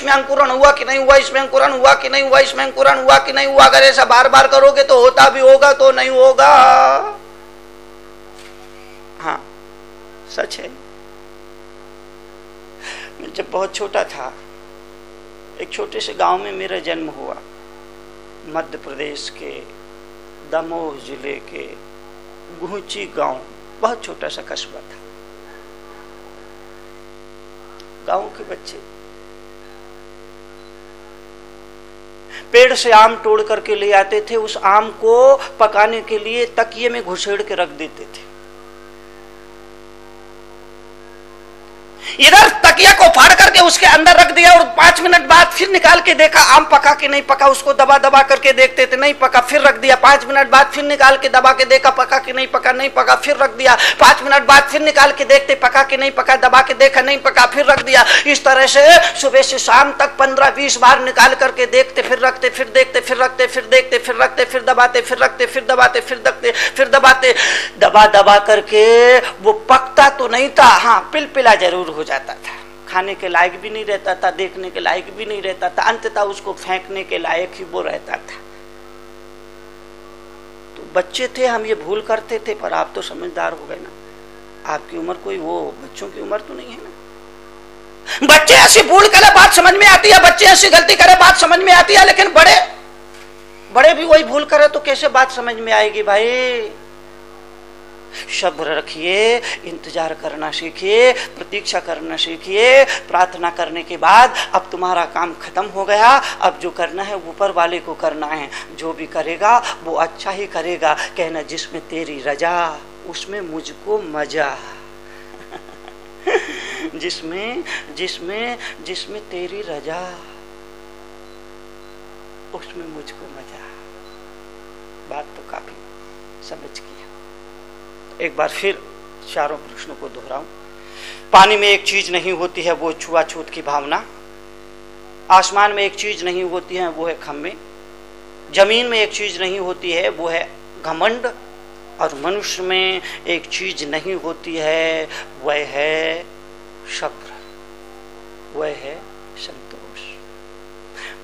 इसमें अंकुरण हुआ कि नहीं हुआ, इसमें अंकुरण हुआ कि नहीं हुआ, इसमें अंकुरण हुआ कि नहीं हुआ। अगर ऐसा बार बार करोगे तो होता भी होगा तो नहीं होगा। हाँ सच है। मैं जब बहुत छोटा था, एक छोटे से गांव में मेरा जन्म हुआ, मध्य प्रदेश के दमोह जिले के गुंची गांव, बहुत छोटा सा कस्बा था। गांव के बच्चे पेड़ से आम तोड़ करके ले आते थे, उस आम को पकाने के लिए तकिए में घुसेड़ के रख देते थे। इधर तकिया को फाड़ करके उसके अंदर रख दिया और 5 मिनट बाद फिर निकाल के देखा आम पका कि नहीं पका, उसको दबा दबा करके देखते थे, नहीं पका, फिर रख दिया। 5 मिनट बाद फिर निकाल के दबा के देखा पका कि नहीं पका, नहीं पका, फिर रख दिया। 5 मिनट बाद फिर निकाल के देखते पका कि नहीं पका, दबा के देखा नहीं पका, फिर रख दिया। इस तरह से सुबह से शाम तक 15-20 बार निकाल करके देखते, फिर रखते, फिर देखते, फिर रखते, फिर देखते, फिर रखते, फिर दबाते, फिर रखते, फिर दबाते, फिर रखते, फिर दबाते। दबा दबा करके वो पकता तो नहीं था, हाँ पिलपिला जरूर हो जाता था, खाने के लायक भी नहीं रहता था, देखने के लायक भी नहीं रहता था, अंततः उसको फेंकने के लायक ही वो रहता था। तो बच्चे थे हम, ये भूल करते थे, पर आप तो समझदार हो गए ना। आपकी उम्र कोई वो बच्चों की उम्र तो नहीं है ना। बच्चे ऐसी भूल करे बात समझ में आती है, बच्चे ऐसी गलती करे बात समझ में आती है, लेकिन बड़े भी वही भूल करे तो कैसे बात समझ में आएगी भाई। सब्र रखिए, इंतजार करना सीखिए, प्रतीक्षा करना सीखिए। प्रार्थना करने के बाद अब तुम्हारा काम खत्म हो गया, अब जो करना है ऊपर वाले को करना है, जो भी करेगा वो अच्छा ही करेगा। कहना जिसमें तेरी रजा उसमें मुझको मजा। जिसमें जिसमें जिसमें तेरी रजा उसमें मुझको मजा। बात तो काफी समझ की। एक बार फिर चारों प्रश्नों को दोहराऊं। पानी में एक चीज नहीं होती है, वो छुआछूत की भावना। आसमान में एक चीज नहीं होती है, वो है खम्मे। जमीन में एक चीज नहीं होती है, वो है घमंड। और मनुष्य में एक चीज नहीं होती है, वह है सब्र, वह है संतोष।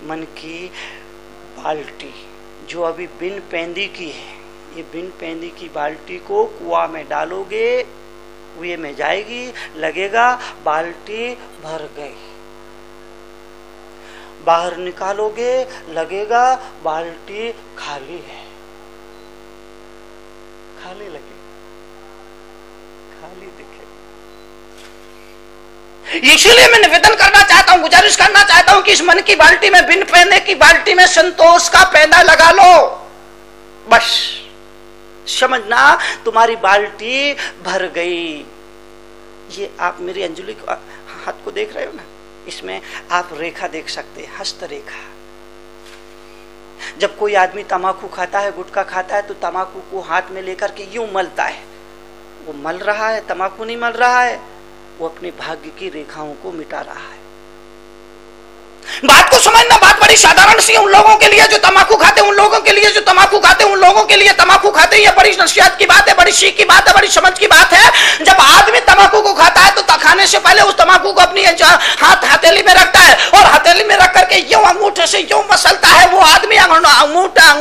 मन की बाल्टी जो अभी बिन पैंदी की है, ये बिन पैंदी की बाल्टी को कुआं में डालोगे, कुएं में जाएगी, लगेगा बाल्टी भर गई। बाहर निकालोगे, लगेगा बाल्टी खाली है, खाली लगे, खाली दिखे। इसीलिए मैं निवेदन करना चाहता हूं, गुजारिश करना चाहता हूं कि इस मन की बाल्टी में, बिन पैंदे की बाल्टी में संतोष का पैदा लगा लो। बस समझना तुम्हारी बाल्टी भर गई। ये आप मेरी अंजलि को हाथ को देख रहे हो ना, इसमें आप रेखा देख सकते हैं, हस्त रेखा। जब कोई आदमी तंबाकू खाता है, गुटखा खाता है, तो तंबाकू को हाथ में लेकर के यूं मलता है। वो मल रहा है, तंबाकू नहीं मल रहा है, वो अपने भाग्य की रेखाओं को मिटा रहा है। बात को समझना, बात बड़ी साधारण सी है। उन लोगों के लिए जो तंबाकू खाते, उन लोगों के लिए जो तंबाकू खाते, उन लोगों के लिए तंबाकू खाते, ये बड़ी नसीहत की बात है, बड़ी सीख की बात है, बड़ी समझ की बात है। जब आदमी तंबाकू को खाता है तो खाने से पहले उस तंबाकू को अपनी हाथ हथेली में रखता है और हथेली में रख करके यूं अंगूठे से यूं मसलता है। वो आदमी अंगूठा,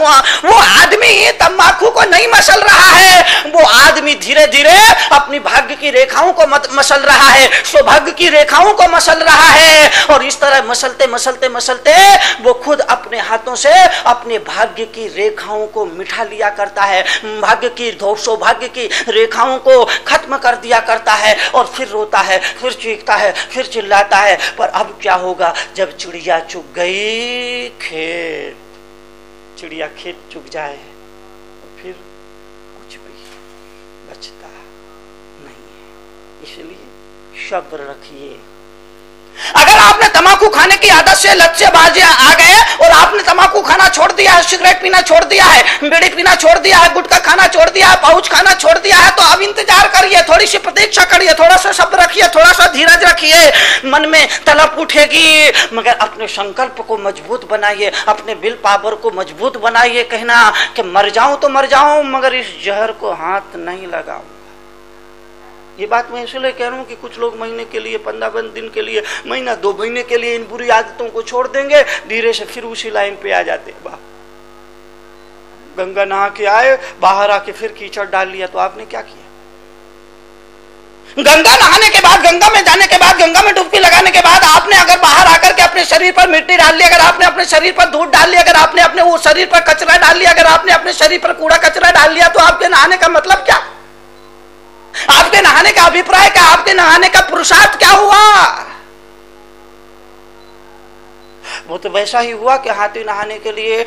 वो आदमी तंबाकू को नहीं मसल रहा है, वो आदमी धीरे धीरे अपनी भाग्य की रेखाओं को मसल रहा है, सौभाग्य की रेखाओं को मसल रहा है। और इस तरह मसलते मसलते मसलते वो खुद अपने हाथों से अपने भाग्य की रेखाओं को मिठा लिया करता है, भाग्य की सौभाग्य की रेखाओं को खत्म कर दिया करता है। और फिर रोता है, फिर चीखता है, फिर चिल्लाता है। पर अब क्या होगा जब चिड़िया चुग गई खेत, चिड़िया खेत चुग जाए तो फिर कुछ भी बचता नहीं है। इसलिए सब्र रखिए। अगर आपने तंबाकू खाने की आदत से लत से बाज आ गए और आपने तंबाकू खाना छोड़ दिया है, सिगरेट पीना छोड़ दिया है, बीड़ी पीना छोड़ दिया है, गुटखा खाना छोड़ दिया है, पाउच खाना छोड़ दिया है, तो अब इंतजार करिए, थोड़ी सी प्रतीक्षा करिए, थोड़ा सा सब्र रखिए, थोड़ा सा धीरज रखिए। मन में तलब उठेगी, मगर अपने संकल्प को मजबूत बनाइए, अपने विल पावर को मजबूत बनाइए। कहना कि मर जाऊं तो मर जाऊं, मगर इस जहर को हाथ नहीं लगाऊं, ये बात मैं इसलिए कह रहा हूँ कि कुछ लोग महीने के लिए, 15 दिन के लिए, महीना 2 महीने के लिए इन बुरी आदतों को छोड़ देंगे, धीरे से फिर उसी लाइन पे आ जाते हैं। गंगा नहा के आए, बाहर आके फिर कीचड़ डाल लिया, तो आपने क्या किया? गंगा नहाने के बाद, गंगा में जाने के बाद, गंगा में डुबकी लगाने के बाद आपने अगर बाहर आकर के अपने शरीर पर मिट्टी डाल ली, अगर आपने अपने शरीर पर धूल डाल लिया, अगर आपने अपने वो शरीर पर कचरा डाल लिया, अगर आपने अपने शरीर पर कूड़ा कचरा डाल लिया, तो आपके नहाने का मतलब क्या? आपके नहाने का अभिप्राय क्या? आपके नहाने का पुरुषार्थ क्या हुआ? वो तो वैसा ही हुआ कि हाथी नहाने के लिए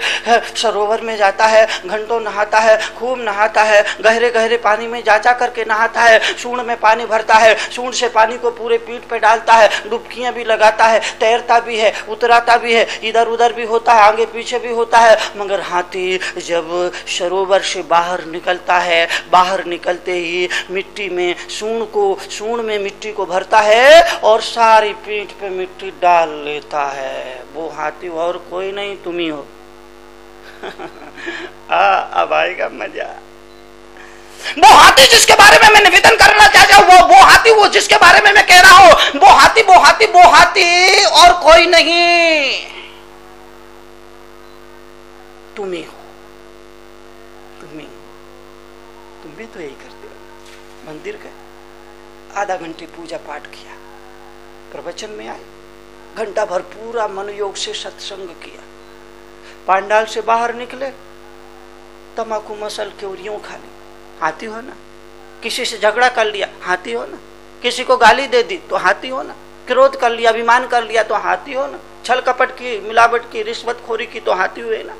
सरोवर में जाता है, घंटों नहाता है, खूब नहाता है, गहरे गहरे पानी में जा जा करके नहाता है, सूंड में पानी भरता है, सूंड से पानी को पूरे पीठ पे डालता है, डुबकियां भी लगाता है, तैरता भी है, उतराता भी है, इधर उधर भी होता है, आगे पीछे भी होता है। मगर हाथी जब सरोवर से बाहर निकलता है, बाहर निकलते ही मिट्टी में सूंड में मिट्टी को भरता है और सारी पीठ पे मिट्टी डाल लेता है। वो हाथी और कोई नहीं, तुम ही हो। अब आएगा मजा। वो हाथी जिसके बारे में मैं निवेदन करना चाहता हूं, वो हाथी, वो जिसके बारे में मैं कह रहा हूं, वो हाथी और कोई नहीं, तुम ही हो। तुम भी तो यही करते हो। मंदिर गए, आधा घंटे पूजा पाठ किया, प्रवचन में आए, घंटा भर पूरा मन योग से सत्संग किया, पांडाल से बाहर निकले, तमाकू मसल के उरियों खा ली, हाथी हो ना। किसी से झगड़ा कर लिया, हाथी हो ना। किसी को गाली दे दी तो हाथी हो ना। क्रोध कर लिया, अभिमान कर लिया तो हाथी हो ना। छल कपट की, मिलावट की, रिश्वतखोरी की तो हाथी हुए ना।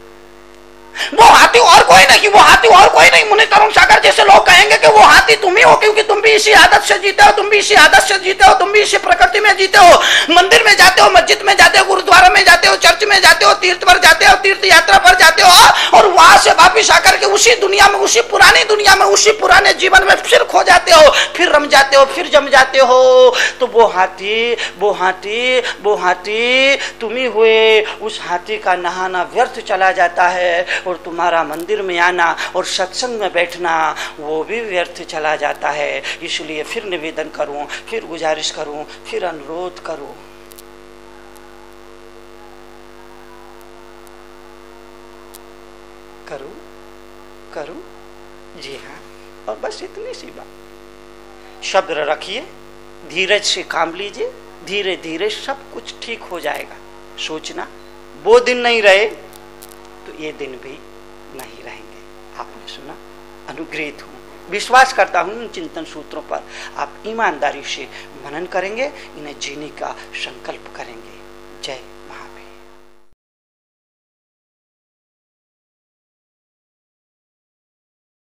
वो हाथी और कोई नहीं, वो हाथी और कोई नहीं। मुनि तरुण सागर जैसे लोग कहेंगे कि वो हाथी तुम ही हो, क्योंकि तुम भी इसी आदत से जीते हो, तुम भी इसी आदत से जीते हो, तुम भी इसी प्रकृति में जीते हो। मंदिर में जाते हो, मस्जिद में जाते हो, गुरुद्वारा में जाते हो, चर्च में जाते हो, तीर्थ पर जाते हो, तीर्थ यात्रा पर जाते हो, और वहां से वापिस आकर के उसी दुनिया में, उसी पुरानी दुनिया में, उसी पुराने जीवन में फिर खो जाते हो, फिर रम जाते हो, फिर जम जाते हो। तो वो हाथी तुम ही हुए। उस हाथी का नहाना व्यर्थ चला जाता है, और तुम्हारा मंदिर में आना और सत्संग में बैठना वो भी व्यर्थ चला जाता है। इसलिए फिर निवेदन करूं, फिर गुजारिश करूं, फिर अनुरोध करूं, करूं। जी हाँ, और बस इतनी सी बात। शब्द रखिए, धीरज से काम लीजिए, धीरे धीरे सब कुछ ठीक हो जाएगा। सोचना वो दिन नहीं रहे तो ये दिन भी नहीं रहेंगे। आपने सुना, अनुग्रहित हूँ, विश्वास करता हूँ इन चिंतन सूत्रों पर आप ईमानदारी से मनन करेंगे, इन्हें जीने का संकल्प करेंगे। जय